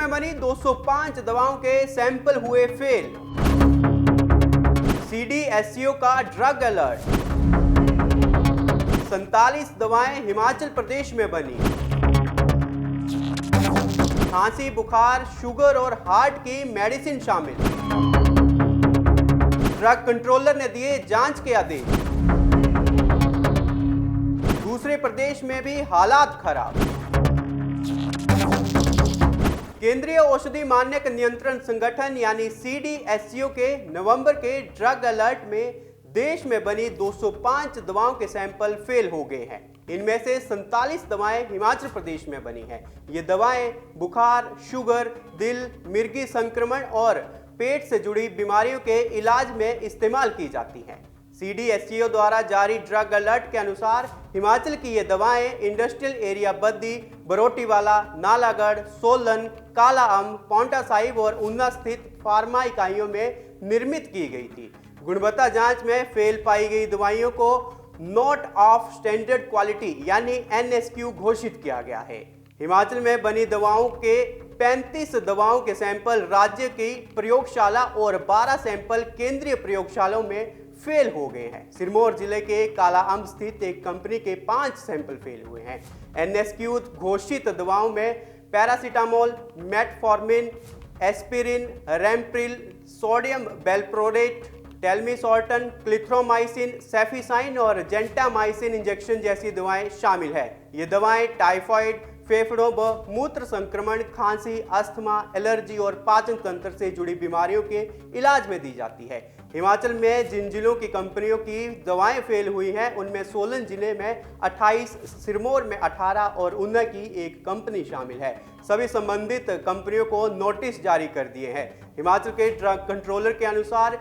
में बनी 205 दवाओं के सैंपल हुए फेल। CDSCO का ड्रग अलर्ट। 47 दवाएं हिमाचल प्रदेश में बनी। खांसी, बुखार, शुगर और हार्ट की मेडिसिन शामिल। ड्रग कंट्रोलर ने दिए जांच के आदेश। दूसरे प्रदेश में भी हालात खराब। केंद्रीय औषधि मानक नियंत्रण संगठन यानी CDSCO के नवंबर के ड्रग अलर्ट में देश में बनी 205 दवाओं के सैंपल फेल हो गए हैं। इनमें से 47 दवाएं हिमाचल प्रदेश में बनी हैं। ये दवाएं बुखार, शुगर, दिल, मिर्गी संक्रमण और पेट से जुड़ी बीमारियों के इलाज में इस्तेमाल की जाती हैं। CDSCO द्वारा जारी ड्रग अलर्ट के अनुसार हिमाचल की ये दवाएं इंडस्ट्रियल एरिया बद्दी, बरोटीवाला, नालागढ़, सोलन, काला अम्ब, पांवटा साहिब और ऊना स्थित फार्मा इकाइयों में निर्मित की गई थी। गुणवत्ता जांच में फेल पाई गई दवाइयों को नॉट ऑफ स्टैंडर्ड क्वालिटी यानी NSQ घोषित किया गया है। हिमाचल में बनी दवाओं के 35 दवाओं के सैंपल राज्य की प्रयोगशाला और 12 सैंपल केंद्रीय प्रयोगशालाओं में फेल हो गए हैं। सिरमौर जिले के काला अम्ब स्थित एक कंपनी के 5 सैंपल फेल हुए हैं। NSQ घोषित दवाओं में पैरासीटामोल, मेटफॉर्मिन, एस्पिरिन, रेमप्रिल, सोडियम बेल्प्रोरेट, टेलमिसॉर्टन, क्लिथ्रोमाइसिन, सेफिसाइन और जेंटामाइसिन इंजेक्शन जैसी दवाएं शामिल है। ये दवाएं टाइफाइड, फेफड़ों व मूत्र संक्रमण, खांसी, अस्थमा, एलर्जी और पाचन तंत्र से जुड़ी बीमारियों के इलाज में दी जाती है। हिमाचल में जिन जिलों की कंपनियों की दवाएं फेल हुई हैं उनमें सोलन जिले में 28, सिरमौर में 18 और ऊना की एक कंपनी शामिल है। सभी संबंधित कंपनियों को नोटिस जारी कर दिए हैं। हिमाचल के ड्रग कंट्रोलर के अनुसार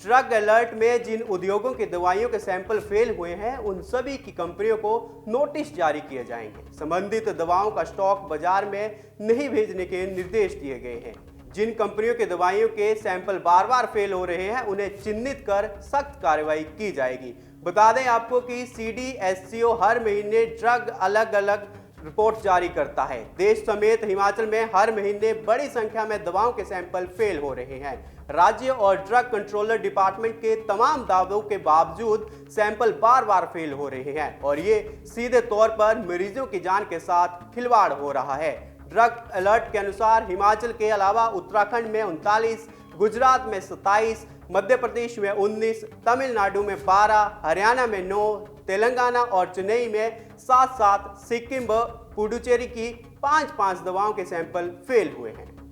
ड्रग अलर्ट में जिन उद्योगों की दवाइयों के सैंपल फेल हुए हैं उन सभी की कंपनियों को नोटिस जारी किए जाएंगे। संबंधित दवाओं का स्टॉक बाजार में नहीं भेजने के निर्देश दिए गए हैं। जिन कंपनियों के दवाइयों के सैंपल बार बार फेल हो रहे हैं उन्हें चिन्हित कर सख्त कार्रवाई की जाएगी। बता दें आपको कि CDSCO हर महीने ड्रग अलग अलग रिपोर्ट जारी करता है। देश समेत हिमाचल में हर महीने बड़ी संख्या में दवाओं के सैंपल फेल हो रहे हैं। राज्य और ड्रग कंट्रोलर डिपार्टमेंट के तमाम दावों के बावजूद सैंपल बार बार फेल हो रहे हैं और ये सीधे तौर पर मरीजों की जान के साथ खिलवाड़ हो रहा है। ड्रग अलर्ट के अनुसार हिमाचल के अलावा उत्तराखंड में 39, गुजरात में 27, मध्य प्रदेश में 19, तमिलनाडु में 12, हरियाणा में 9, तेलंगाना और चेन्नई में 7-7, सिक्किम व पुडुचेरी की 5-5 दवाओं के सैंपल फेल हुए हैं।